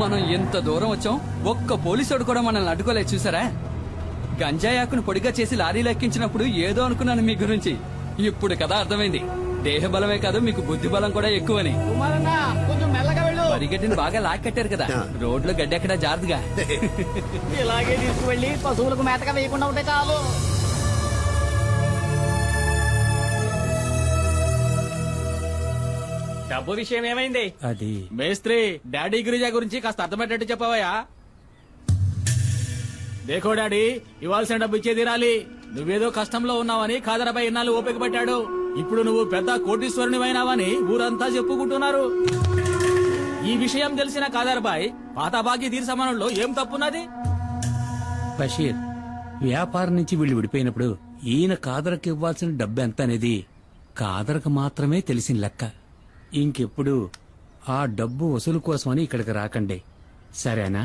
మనం ఎంత దూరం వచ్చాం, ఒక్క పోలీసుడు కూడా మనల్ని అడ్డుకోలేదు చూసారా? గంజాయాకును పొడిగా చేసి లారీలో ఎక్కించినప్పుడు ఏదో అనుకున్నాను మీ గురించి. ఇప్పుడు కదా అర్థమైంది, దేహ బలమే కాదు మీకు బుద్ధి బలం కూడా ఎక్కువని. పరిగెట్టిని బాగా లాక్కట్టారు కదా, రోడ్లో గడ్డెక్కడా జారుదుగా. ఇలాగే తీసుకువెళ్ళి పశువులకు మేతగా వేయకుండా ఉంటే చాలు. డబ్బు విషయం ఏమైంది? అది మేస్త్రి, డాడీ గిరిజా గురించి కాస్త అర్థమయ్యేటట్టు చెప్పవయ్యా. దేఖో డాడీ, ఇవ్వాల్సిన డబ్బు ఇచ్చే తీరాలి. నువ్వేదో కష్టంలో ఉన్నావని ఖాదరాబాయ్ ఇన్నాళ్ళు ఓపిక పట్టాడు. ఇప్పుడు నువ్వు పెద్ద కోటీశ్వరునివైనావని ఊరంతా చెప్పుకుంటున్నారు. ఈ విషయం తెలిసిన ఖాదరాబాయ్ పాత బాకీ తీర్చమనంలో ఏం తప్పున్నది? బషీర్, వ్యాపారం నుంచి వీళ్ళు విడిపోయినప్పుడు ఈయన కాదరకు ఇవ్వాల్సిన డబ్బు ఎంత అనేది కాదరకు మాత్రమే తెలిసిన లెక్క. ఇంకెప్పుడు ఆ డబ్బు వసూలు కోసమని ఇక్కడికి రాకండి, సరేనా?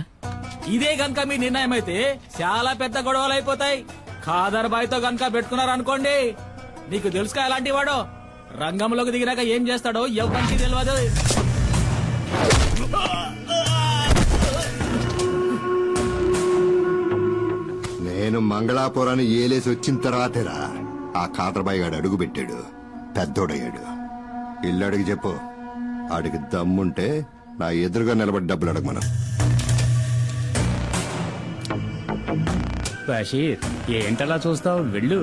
ఇదే గనక మీ నిర్ణయం అయితే చాలా పెద్ద గొడవలు అయిపోతాయి. ఖాదర్ బాయ్ తో గనక పెట్టుకున్నారనుకోండి, నీకు తెలుసుగా ఎలాంటి వాడో. రంగంలోకి దిగినాక ఏం చేస్తాడో ఎవరికి తెలియదు. నేను మంగళాపురాన్ని ఏలేసి వచ్చిన తర్వాతేరా ఆ ఖాదర్బాయి గాడు అడుగు పెట్టాడు, పెద్దోడయ్యాడు. ఇల్లు అడిగి చెప్పు, ఆడికి దమ్ముంటే నా ఎదురుగా నిలబడి డబ్బులు అడగమను. బషీర్, ఏంటలా చూస్తావు, వెళ్ళు.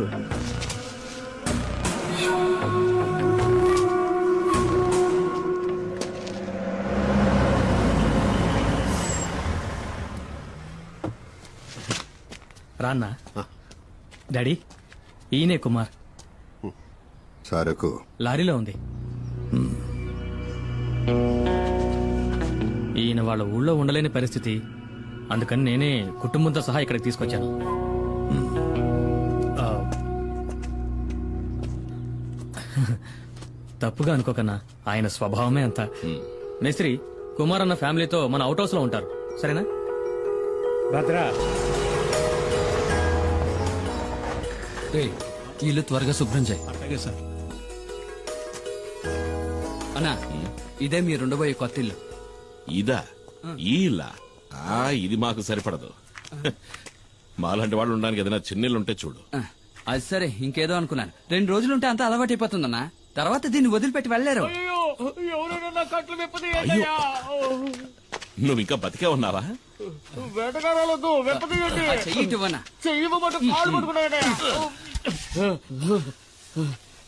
రాన్నా. డాడీ, ఈయనే కుమార్. సరుకు లారీలో ఉంది. ఈయన వాళ్ళ ఊళ్ళో ఉండలేని పరిస్థితి, అందుకని నేనే కుటుంబంతో సహా ఇక్కడికి తీసుకొచ్చాను. ఆ, తప్పుగా అనుకోకన్నా, ఆయన స్వభావమే అంత. మేస్త్రి, కుమార్ అన్న ఫ్యామిలీతో మన అవుట్ హౌస్ లో ఉంటారు, సరేనా? భద్రా, ఇల్లు త్వరగా శుభ్రం చేయి. అలాగే సార్. అన్నా, ఇదే మీరు ఉండబోయే కొత్త ఇల్లు. ఇదా? ఈ ఇల్లా? ఇది మాకు సరిపడదు. మాలాంటి వాళ్ళు ఉండడానికి ఏదైనా చిన్నిల్లు ఉంటే చూడు. అది సరే, ఇంకేదో అనుకున్నాను. 2 రోజులుంటే అంతా అలవాటు అయిపోతుందన్నా, తర్వాత దీన్ని వదిలిపెట్టి వెళ్ళలేరు. నువ్వు ఇంకా బతికే ఉన్నావా?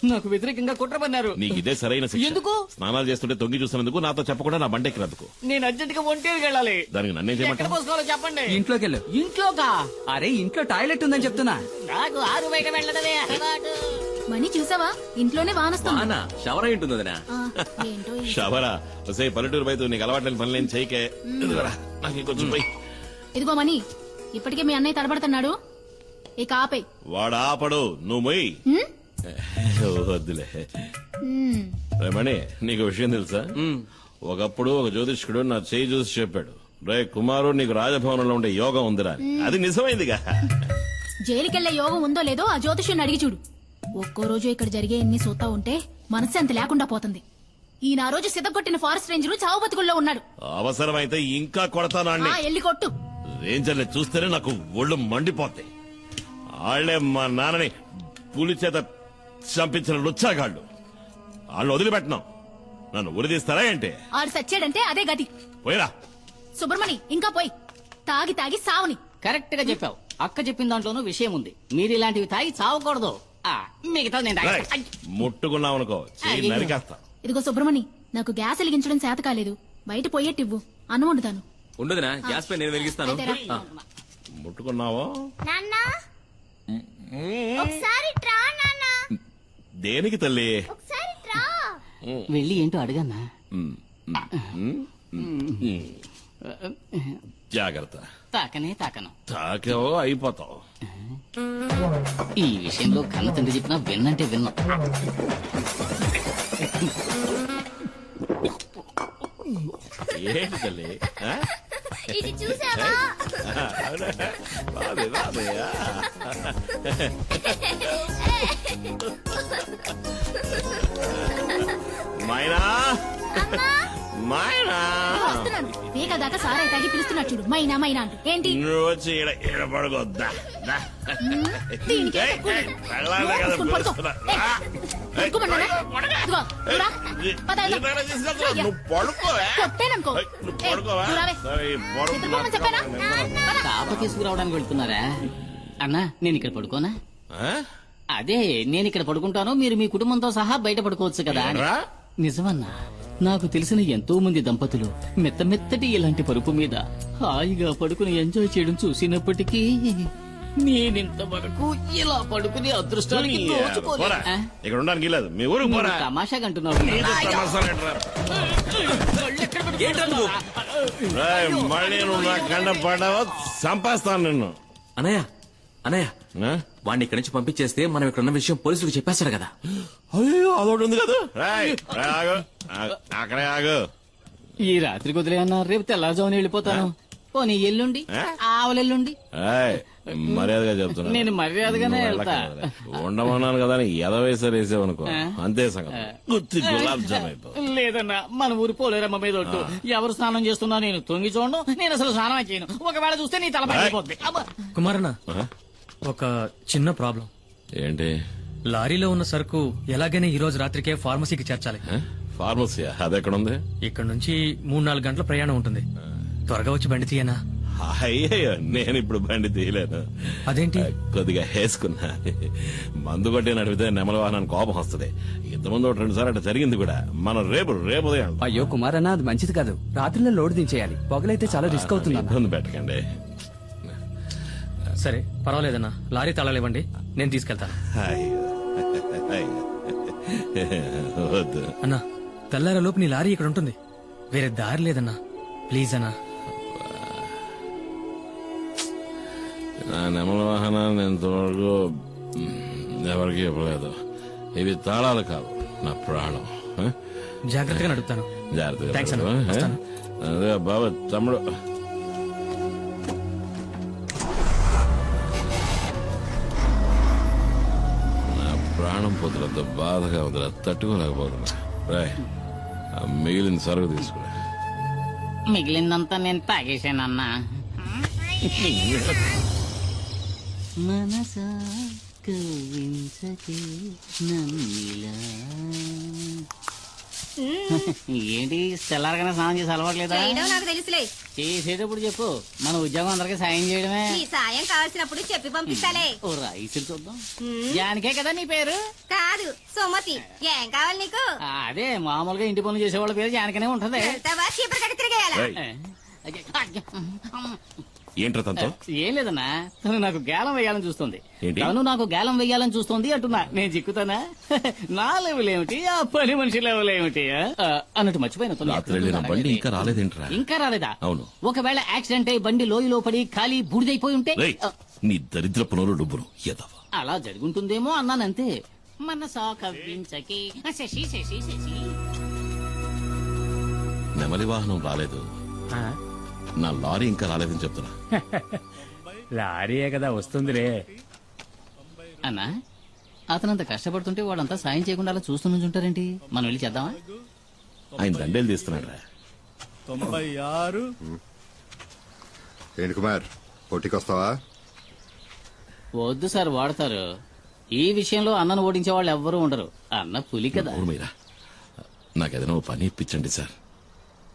నాకు వ్యతిరేకంగా కుట్రమన్నారు. నీకు ఇదే సరైన శిక్ష. ఎందుకు? స్నానాలు చేస్తుంటే తొంగి చూసినందుకు, నాతో చెప్పకుండా నా బండెక్కినందుకు. నేను అర్జెంట్ గా ఒంటేరుకి వెళ్ళాలి. దానికి నన్నేం ఎక్కడ చేయమంటావు? పోసుకోవాలో చెప్పండి. ఇంట్లోకి వెళ్ళు. ఇంట్లోకా? అరే, ఇంట్లో టాయిలెట్ ఉందని చెప్తున్నా. నాకు ఆరు బయట వెళ్ళడమే అలవాటు. మనీ చూసావా, ఇంట్లోనే వానొస్తుంది. షవర్ ఏంటుందో ఏంటో ఈ షవరా? వసే పల్లెటూరు బయట నీకు అలవాట్లేని పనులేం చేయకే. ఇదిగోరా, నాకు ఇంకొంచెం పోయి. ఇదిగో మనీ, ఇప్పటికే మీ అన్నయ్య తడబడుతున్నాడు, ఇక ఆపే. వాడు ఆపడు, నువ్వు మొయ్యి. వద్దులే. మణి, నీకు విషయం తెలుసా? ఒకప్పుడు ఒక జ్యోతిష్కుడు నా చేయి చూసి చెప్పాడు, రే కుమారు, నీకు రాజభవనంలో ఉండే యోగం ఉందిరా. అది నిజమైందిగా. జైలుకెళ్లే యోగం ఉందో లేదో ఆ జ్యోతిష్యుని అడిగి చూడు. ఒక్కో రోజు ఇక్కడ జరిగే ఎన్ని చూస్తా ఉంటే మనశ్శాంతి లేకుండా పోతుంది. ఈయన ఆ రోజు సిద్ధగొట్టిన ఫారెస్ట్ రేంజర్ చావు బతుకుల్లో ఉన్నాడు. అవసరమైతే ఇంకా కొడతాను. ఎల్లి కొట్టు. రేంజర్ని చూస్తేనే నాకు ఒళ్ళు మండిపోతాయి. వాళ్లే మా నాన్నని పులి చేత చంపించిన లుచ్చాగాళ్ళు. వాళ్ళు వదిలిపెట్టినాం, నన్ను ఉరిదీస్తారా ఏంటి? ఆడు సచ్చాడంటే అదే గతి. పోయిరా సుబ్రమణి, ఇంకా పోయి. తాగి తాగి సావుని. కరెక్ట్ గా చెప్పావు. అక్క చెప్పిన దాంట్లోనూ విషయం ఉంది. మీరు ఇలాంటివి తాగి చావకూడదు. మిగతా నేను తాగి- ముట్టుకున్నావనుకో చెయ్యి నరికేస్తా. ఇదిగో సుబ్రమణి, నాకు గ్యాస్ వెలిగించడం చేత కాలేదు, బయట పోయేటివ్వు, అన్నం వండుతాను. ఉండదునా, గ్యాస్ పై నేను వెలిగిస్తాను. అయితే రా. ముట్టుకున్నావో? నాన్నా, ఒకసారి ట్రా నాన్నా, దేనికి తల్లి? ఒకసారి ట్రా. వెళ్ళి ఏంటో అడగన్నా. జాగ్రత్త. తాకనే తాకను. తాకేవో అయిపోతావు. ఈ విషయంలో కన్న తండ్రి చెప్పినా విన్నంటే విన్నా. ఏంటి తల్లి? ఇది చూసావా? రాదే రాదే. మైనా, మైనా వస్తున్నాను వేగ దాకా సారాయి తాగి పిలుస్తున్నాడు చూడు మైనా మైనా అంటూ ఏంటి నువ్వు వచ్చి ఈడ పడుకోద్దా దీనికి ఎంత కూలి? వెళ్ళాలి కదా పడుకో, పడుకో. పిలుస్తున్నా. పడుకోమన్నానా? ఇదిగో, నువ్వు రా. పద, వెళ్దాం. నువ్వు పడుకోవే కొట్టేననుకో. నువ్వు ఏయ్, పడుకోవా నువ్వు రావే. సరే, ఈ పడుకో. నిద్రపోమని చెప్పానా? పద. తాప తీసుకురావడానికి వెళ్తున్నారా అన్నా నేను ఇక్కడ పడుకోనా ఆ? అదే నేను ఇక్కడ పడుకుంటాను మీరు మీ కుటుంబంతో సహా బయట పడుకోవచ్చు కదా అని. ఏంట్రా? నిజమన్నా నాకు తెలిసిన ఎంతో మంది దంపతులు మెత్త మెత్తటి ఇలాంటి పరుపు మీద హాయిగా పడుకుని ఎంజాయ్ చేయడం చూసినప్పటికీ నేనింతవరకు ఇలా పడుకునే అదృష్టానికి పోరా. నోచుకోలేదు. ఆ? ఇక్కడ ఉండడానికి లేదు మీ ఊరికి నువ్వు పోరా తమాషాగా అంటున్నావు నీతో తమాషాలేంట్రా? రేయ్, మళ్ళీ నువ్వు నా కండ పడ్డావో చంపేస్తాను నిన్ను అనయ్య అనయ్య ఆ? వాడిని ఇక్కడి నుంచి పంపించేస్తే మనం ఇక్కడ ఉన్న విషయం పోలీసులకు చెప్పేస్తాడు కదా. అయ్యో అదొకటి ఉంది కదా రేయ్, రేయ్, ఆగు అక్కడే ఆగు ఈ రాత్రికి వదిలేయన్నా రేపు తెల్లారుజామున వెళ్ళిపోతాను పోనీ ఎల్లుండి ఆ? ఆవలెల్లుండి ఏయ్, మర్యాదగా చెప్తున్నా నేను మర్యాదగానే నువ్వు వెళ్తా. వెళ్ళక్కర్లేదు. ఉండమన్నాను కదా అని ఎదవేసారు వేసావనుకో అంతే సంగతి గుత్తి గులాబ్ జామ్ అయిపో లేదన్నా మన ఊరి పోలేరమ్మ మీద ఒట్టు ఎవరు స్నానం చేస్తున్నా నేను తొంగి చూడను నేను అసలు స్నానం చేయను ఒకవేళ చూస్తే నీ తల పగిలిపోద్ది. అబ్బా. కుమారన్న ఒక చిన్న ప్రాబ్లం. ఏంటి లారీలో ఉన్న సరుకు ఎలాగైనా ఈ రోజు రాత్రికే ఫార్మసీకి చేర్చాలి. ఫార్మసీయా అది ఎక్కడ ఉంది ఇక్కడ నుంచి 3-4 గంటల ప్రయాణం ఉంటుంది. త్వరగా వచ్చి బండి తీయనా? అయ్యయ్యో నేను ఇప్పుడు బండి తీయలేను అదేంటి? కొద్దిగా వేసుకున్నా మందు కొట్టి నడిపితే నెమల వాహనానికి కోపం వస్తుంది ఇంతకుముందు 2 సార్లు అట్లా జరిగింది కూడా మనం రేపు ఉదయం అయ్యో కుమార్ అన్న అది మంచిది కాదు రాత్రిలో లోడ్ దించేయాలి పొగలైతే చాలా రిస్క్ అవుతుంది అన్న. ఇబ్బంది పెట్టకండి సరే పర్వాలేదన్నా, లారీ తాళాలు ఇవ్వండి, నేను తీసుకెళ్తాను. అయ్యో. అయ్యో. వద్దు అన్నా తెల్లార లోపు నీ లారీ ఇక్కడ ఉంటుంది, వేరే దారి లేదన్నా, ప్లీజ్ అన్నా. నా నెమల వాహనాన్ని ఇంతవరకు ఎవరికి ఇవ్వలేదు ఇవి తాళాలు కావు నా ప్రాణం ఆ? జాగ్రత్తగా నడుపుతాను. జాగ్రత్తగా Thanks అన్న. పడు, ఆ? వస్తాను. అదే బాబా తమ్ముడు నా ప్రాణం పొద్దులతో బాధగా వదిలే తట్టుకోలేకపోతున్నా రాయ్ మిగిలిన సరుకు తీసుకురా మిగిలిందంతా నేను తాగేశానన్నా మనసా కవ్వించకే నన్నిలా. ఏంటి తెల్లారగానే స్నానం చేసి అలవాట్లేదా చేయడం నాకు తెలుసులే చేసేటప్పుడు చెప్పు మన ఉద్యోగం అందరికి సాయం చేయడమే ఈ సాయం కావాల్సినప్పుడు చెప్పి పంపిస్తాలే ఓ రైస్ చూద్దాం జానికే కదా నీ పేరు కాదు సుమతి ఏం కావాలి నీకు అదే మామూలుగా ఇంటి పనులు చేసేవాళ్ళ పేరు జానికనే ఉంటది వెళ్తావా చీపురు కట్టి తిరిగేయాలా ఏంట్రా తనతో ఏం లేదన్నా తను నాకు గేలం వేయాలని చూస్తుంది ఏంటి? తను నాకు గేలం వేయాలని చూస్తుంది అంటున్నా నేను చిక్కుతానా నా లెవెల్ ఏమిటి ఆ పని మనిషి లెవెల్ ఏమిటి అన్నట్టు మర్చిపోయిన తను రాత్రి వెళ్ళిన బండి ఇంకా రాలేదేంట్రా ఇంకా రాలేదా అవును. ఒకవేళ యాక్సిడెంట్ అయి బండి లోయలో పడి ఖాళీ బూడిదైపోయి ఉంటే రేయ్, నీ దరిద్ర పునరు డబ్బును ఎదవా అలా జరుగుంటుందేమో అన్నానంతే మనసా కవ్వించకి శశి శశి శశి నెమలి వాహనం రాలేదు ఆ? నా లారీ ఇంకా రాలేదని చెప్తున్నా లారీయే కదా వస్తుందిలే. అన్నా అతనంత కష్టపడుతుంటే వాళ్ళంతా సాయం చేయకుండా అలా చూస్తూ నుంచుంటారేంటి మనం వెళ్ళి చేద్దామా ఆయన దండేలు తీస్తున్నాడు రా 96 ఏంటి కుమార్ పోటీకొస్తావా వద్దు సార్ వాడతారు ఈ విషయంలో అన్నను ఓడించే వాళ్ళు ఎవ్వరూ ఉండరు అన్న పులి కదా మీరా నాకేదైనా ఓ పని ఇప్పించండి సార్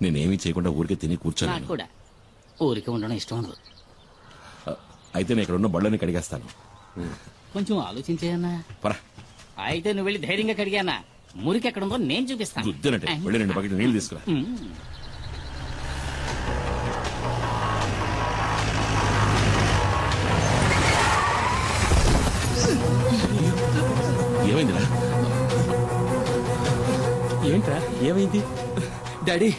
నేనేమీ చేయకుండా ఊరికే తిని నాకు కూర్చోను కూడా ఊరికి ఉండడం ఇష్టం ఉండదు అయితే నేను ఇక్కడ ఉన్న బళ్ళని కడిగేస్తాను కొంచెం ఆలోచించేయన్నా పరా అయితే నువ్వు వెళ్ళి ధైర్యంగా కడిగానా మురికి ఎక్కడుందో నేను చూపిస్తాను గుద్దినట్టే వెళ్ళి 2 బకెట్లు నీళ్ళు తీసుకురా ఏమైందిరా ఏంట్రా ఏమైంది? డాడీ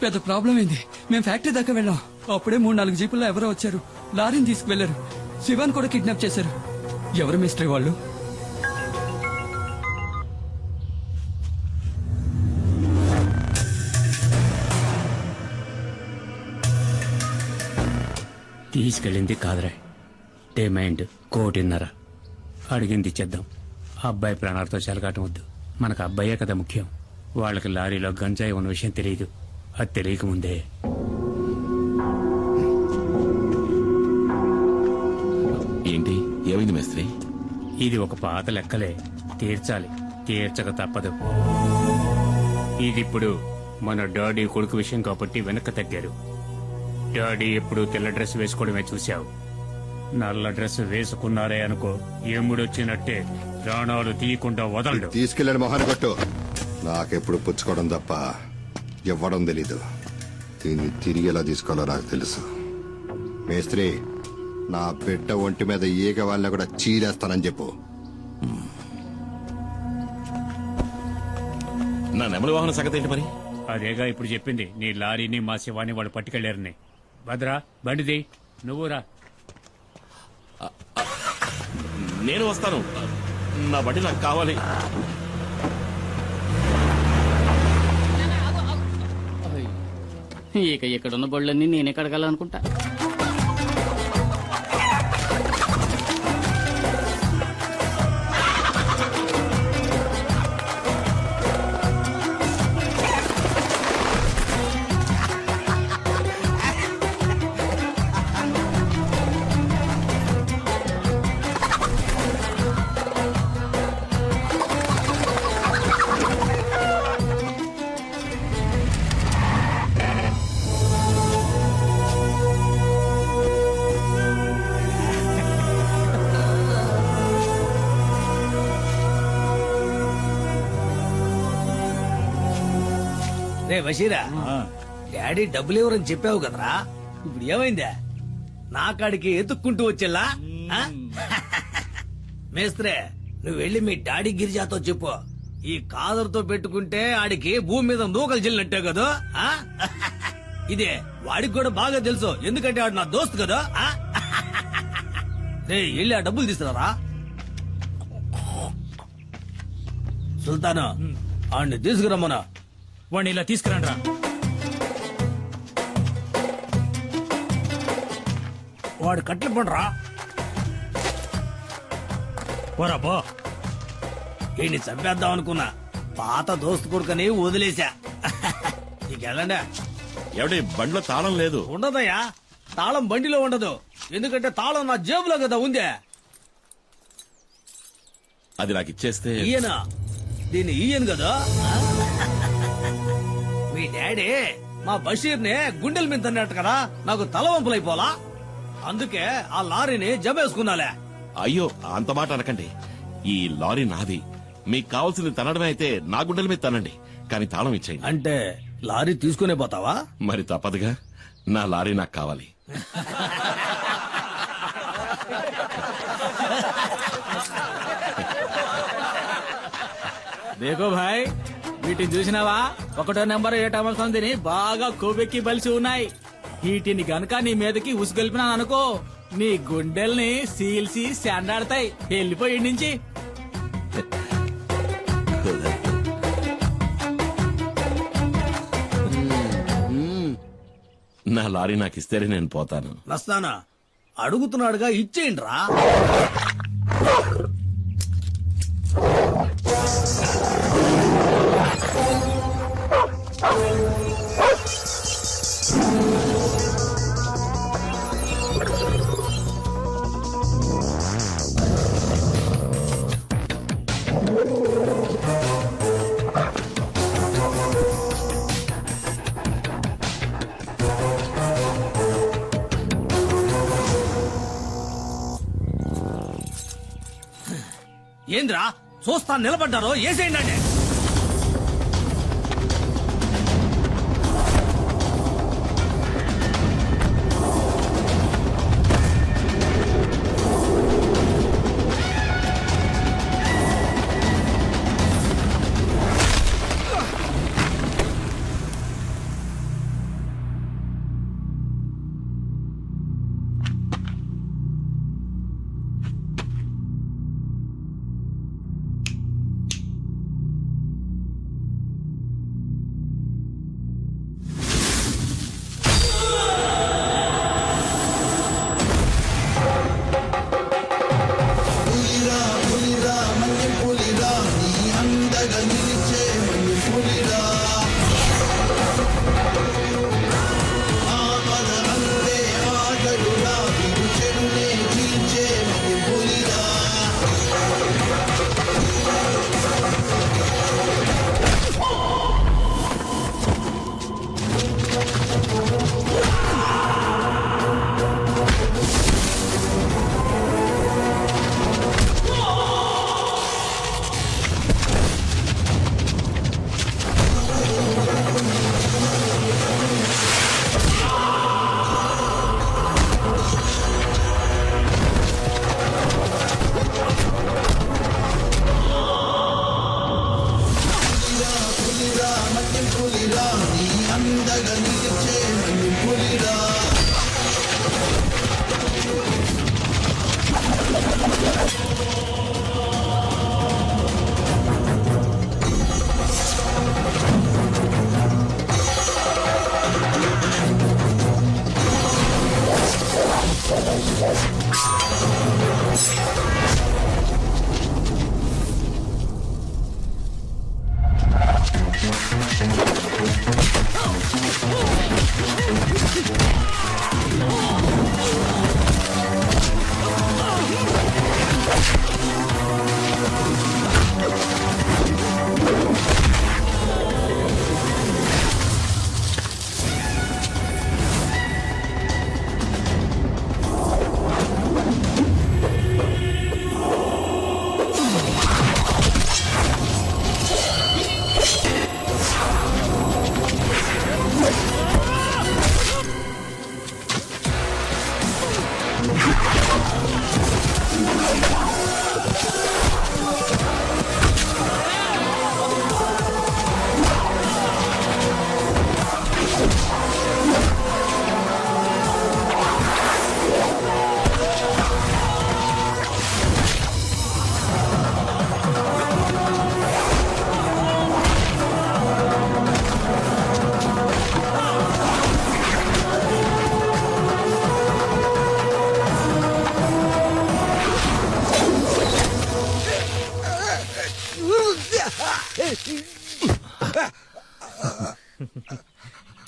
పెద్ద ప్రాబ్లం అయింది మేము ఫ్యాక్టరీ దాకా వెళ్ళాం అప్పుడే 3-4 జీపుల్లో ఎవరో వచ్చారు లారీని తీసుకువెళ్లారు శివాన్ కూడా కిడ్నాప్ చేశారు ఎవరు మిస్టరీ వాళ్ళు తీసుకెళ్ళింది కాదురా, డిమాండ్ 1.5 అడిగింది ఇచ్చేద్దాం. అబ్బాయి ప్రాణాలతో చెలగాటం వద్దు, మనకు అబ్బాయే కదా ముఖ్యం. వాళ్ళకి లారీలో గంజాయి ఉన్న విషయం తెలియదు. అది తెలియకముందే ఏంటి ఏమైంది మేస్త్రి? ఇది ఒక పాత లెక్కలే, తీర్చాలి, తీర్చక తప్పదు. ఇదిప్పుడు మన డాడీ కొడుకు విషయం కాబట్టి వెనక్కి తగ్గారు. డాడీ ఎప్పుడు తెల్ల డ్రెస్ వేసుకోవడమే చూశావు. నల్ల డ్రెస్ వేసుకున్నారే అనుకో, ఎముడొచ్చినట్టే ప్రాణాలు తీయకుండా వదలడు. తీసుకెళ్ళండి మొహాన్ని కొట్టు. నాకెప్పుడు పుచ్చుకోవడం తప్ప ఇవ్వడం తెలీదు. దీన్ని తిరిగి ఎలా తీసుకోవాలో నాకు తెలుసు. మేస్త్రి, నా బిడ్డ ఒంటి మీద ఈగ వాళ్ళని కూడా చీరేస్తానని చెప్పు. నా నెమలి వాహన సంగతి ఏంటి మరి? అదేగా ఇప్పుడు చెప్పింది. నీ లారీని మా శివాని వాళ్ళు పట్టుకెళ్లారని. భద్రా, బండిది, నువ్వు రా. నేను వస్తాను. నా బండి నాకు కావాలి. ఇక ఇక్కడున్న బళ్ళన్నీ నేనే కడగాలనుకుంటా. రే బషీరా, డాడీ డబ్బులు ఎవరని చెప్పావు కదరా, ఇప్పుడు ఏమైందా? నా కాడికి ఎత్తుక్కుంటూ వచ్చేలా? ఆ? మేస్త్రే, నువ్వు వెళ్ళి మీ డాడీ గిరిజాతో చెప్పు, ఈ కాదరుతో పెట్టుకుంటే ఆడికి భూమి మీద నూకలు చెల్లినట్టే కదా. ఆ? ఇదే వాడికి కూడా బాగా తెలుసు, ఎందుకంటే ఆడు నా దోస్తు కదా. ఆ? రే వెళ్ళి ఆ డబ్బులు తీసుకురారా. సుల్తాను, ఆడిని తీసుకురమ్మనా. వాడిని ఇలా తీసుకురండి రా. వాడు కట్లు పండ్రా. పోరా పో. ఈయన్ని చంపేద్దాం అనుకున్నా, పాత దోస్తు కొడుకని వదిలేశా. నీకెళ్ళండి. ఎవడి బండిలో తాళం లేదు. ఉండదయ్యా, తాళం బండిలో ఉండదు, ఎందుకంటే తాళం నా జేబులో కదా ఉందే. అది నాకు ఇచ్చేస్తే. ఈయన దీన్ని ఈయన కదా. మీ డాడీ మా బషీర్ని గుండెల మీద తన్నట్టు కదా, నాకు తలవంపులైపోలా, అందుకే ఆ లారీని జమేసుకున్నాలే. అయ్యో, అంత మాట అనకండి. ఈ లారీ నాది. మీకు కావాల్సింది తనడమే అయితే నా గుండెల మీద తనండి, కానీ తాళం ఇచ్చేయండి. అంటే లారీ తీసుకునే పోతావా? మరి తప్పదుగా, నా లారీ నాకు కావాలి. దేకో భాయ్, వీటిని చూసినావా? 1వ నెంబర్ 8వ సంధిని బాగా కొవ్వెక్కి బలిసి ఉన్నాయి. వీటిని గనక నీ మీదకి ఉసుగొల్పినా అనుకో, నీ గుండెల్ని సీల్సి శాండాడతాయి. వెళ్ళిపోయి నుంచి. నా లారీ నాకు ఇస్తేనే నేను పోతాను. నస్తానా అడుగుతున్నాడుగా, ఇచ్చేయండి రా. ఏంద్రా చూస్తా నిలబడ్డారో, ఏసేయండి.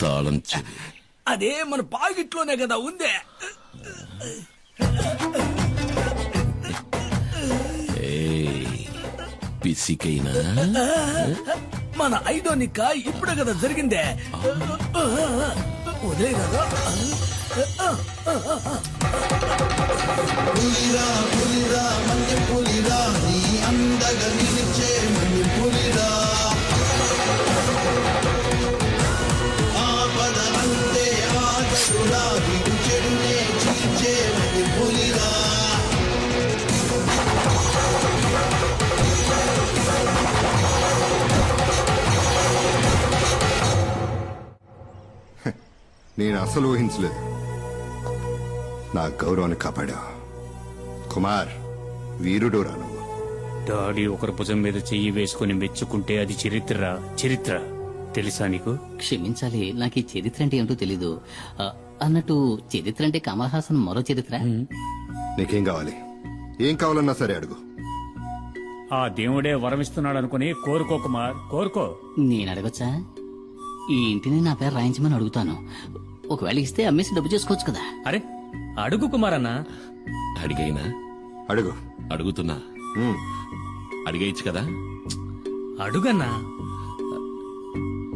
తాళం చెవి అదే మన పాకెట్లోనే కదా ఉందే. పిసికైనా మన ఐదో నిక్క ఇప్పుడే కదా జరిగిందే. ఉదయ కదా నేను అసలు ఊహించలేదు. నా గౌరవాన్ని కాపాడా. కుమార్ వీరుడు రాను. డాడీ ఒకరి భుజం మీద చెయ్యి వేసుకుని మెచ్చుకుంటే అది చరిత్ర. చరిత్ర తెలుసా నీకు? క్షమించాలి, నాకు ఈ చరిత్ర అంటే ఏమిటో తెలీదు. అన్నట్టు చరిత్ర అంటే కమల్ హాసన్ మరో చరిత్ర. నీకేం కావాలి? ఏం కావాలన్నా సరే అడుగు. ఆ దేవుడే వరమిస్తున్నాడు అనుకుని కోరుకో కుమార్, కోరుకో. నేను అడగొచ్చా? ఈ ఇంటిని నా పేరు రాయించమని అడుగుతాను. ఒకవేళ ఇస్తే అమ్మేసి డబ్బు చేసుకోవచ్చు కదా. అరే అడుగు కుమార్ అన్న. అడిగైనా అడుగు. అడుగుతున్నా, అడిగేయచ్చు కదా. అడుగన్నా.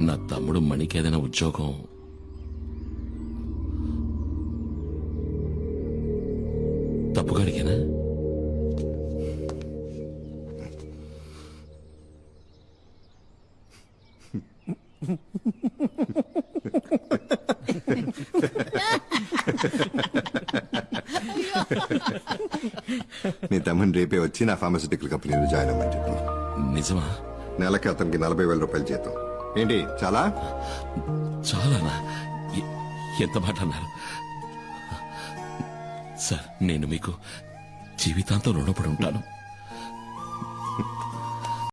నా తమ్ముడు మణికి ఏదైనా ఉద్యోగం తప్పుగా అడిగానా? నీ తమ్ముని రేపే వచ్చి నా ఫార్మస్యూటికల్ కంపెనీలో జాయిన్ అవ్వమని చెప్పు. నిజమా? నెలకి అతనికి 40,000 రూపాయలు జీతం. ఏంటి చాలా? చాలానా? ఎంత మాట అన్నారు సార్. నేను మీకు జీవితాంతం రుణపడి ఉంటాను.